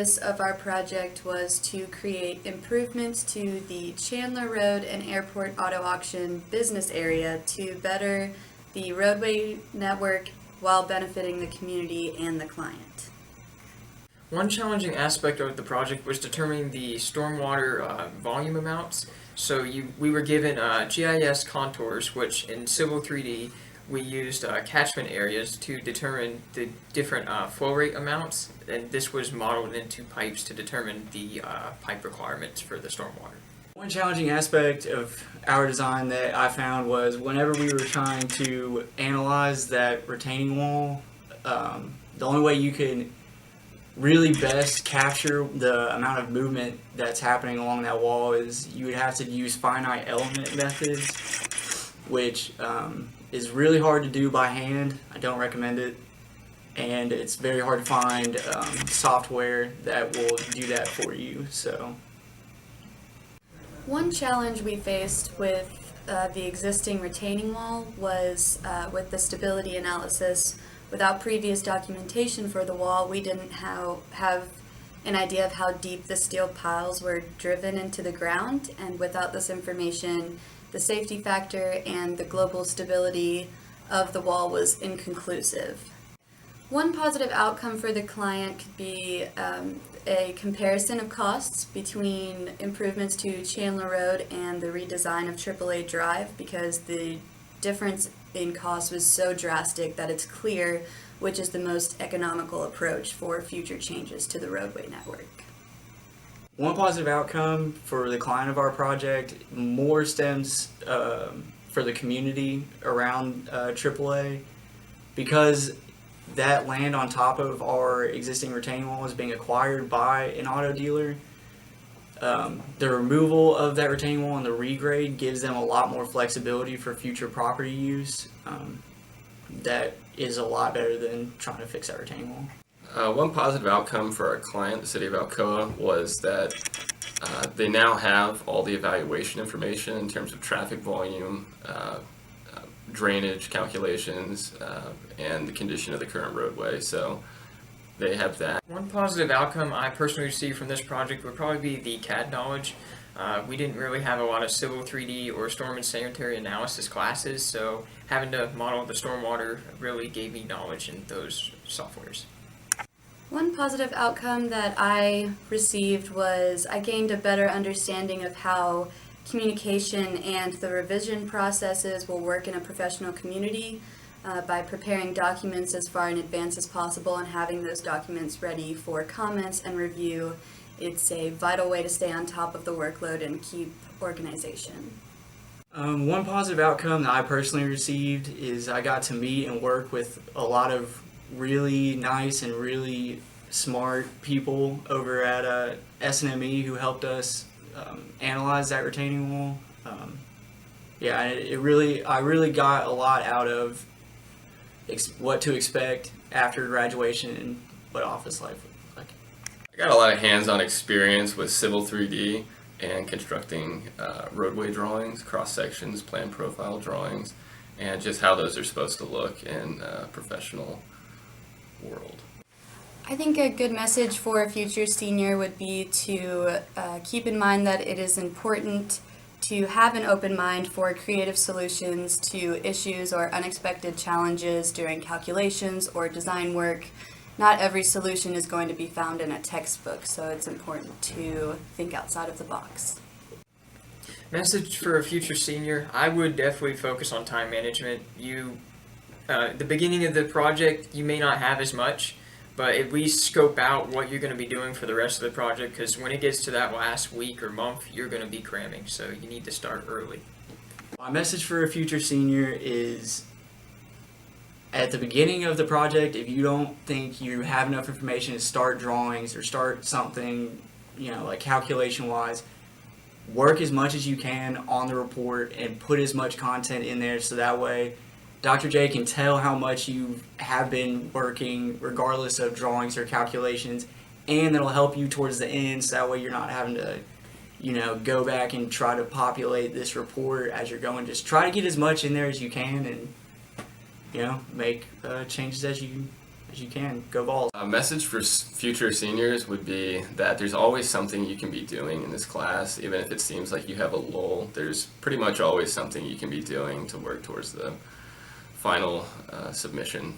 focus of our project was to create improvements to the Chandler Road and Airport Auto Auction business area to better the roadway network while benefiting the community and the client. One challenging aspect of the project was determining the stormwater volume amounts. So we were given GIS contours, which in Civil 3D we used catchment areas to determine the different flow rate amounts, and this was modeled into pipes to determine the pipe requirements for the stormwater. One challenging aspect of our design that I found was whenever we were trying to analyze that retaining wall, the only way you could really best capture the amount of movement that's happening along that wall is you would have to use finite element methods, which is really hard to do by hand. I don't recommend it, and it's very hard to find software that will do that for you. So one challenge we faced with the existing retaining wall was with the stability analysis. Without previous documentation for the wall, we didn't have an idea of how deep the steel piles were driven into the ground, and without this information, the safety factor and the global stability of the wall was inconclusive. One positive outcome for the client could be a comparison of costs between improvements to Chandler Road and the redesign of AAA Drive, because the difference in cost was so drastic that it's clear which is the most economical approach for future changes to the roadway network. one positive outcome for the client of our project more stems for the community around AAA, because that land on top of our existing retaining wall is being acquired by an auto dealer. The removal of that retaining wall and the regrade gives them a lot more flexibility for future property use. That is a lot better than trying to fix that retaining wall. One positive outcome for our client, the City of Alcoa, was that they now have all the evaluation information in terms of traffic volume, drainage calculations, and the condition of the current roadway. So they have that. One positive outcome I personally received from this project would probably be the CAD knowledge. We didn't really have a lot of Civil 3D or storm and sanitary analysis classes, so having to model the stormwater really gave me knowledge in those softwares. One positive outcome that I received was I gained a better understanding of how communication and the revision processes will work in a professional community by preparing documents as far in advance as possible and having those documents ready for comments and review. It's a vital way to stay on top of the workload and keep organization. One positive outcome that I personally received is I got to meet and work with a lot of really nice and really smart people over at SNME who helped us analyze that retaining wall. I really got a lot out of what to expect after graduation and what office life was like. I got a lot of hands-on experience with Civil 3D and constructing roadway drawings, cross-sections, plan profile drawings, and just how those are supposed to look in a professional world. I think a good message for a future senior would be to keep in mind that it is important to have an open mind for creative solutions to issues or unexpected challenges during calculations or design work. Not every solution is going to be found in a textbook, so it's important to think outside of the box. Message for a future senior, I would definitely focus on time management. The beginning of the project, you may not have as much, but at least scope out what you're going to be doing for the rest of the project, because when it gets to that last week or month, you're going to be cramming, so you need to start early. My message for a future senior is at the beginning of the project, if you don't think you have enough information to start drawings or start something, like calculation-wise, work as much as you can on the report and put as much content in there so that way Dr. J can tell how much you have been working regardless of drawings or calculations, and it'll help you towards the end so that way you're not having to, go back and try to populate this report as you're going. Just try to get as much in there as you can and, make changes as you as you can. Go Vols. A message for future seniors would be that there's always something you can be doing in this class, even if it seems like you have a lull. There's pretty much always something you can be doing to work towards the final submission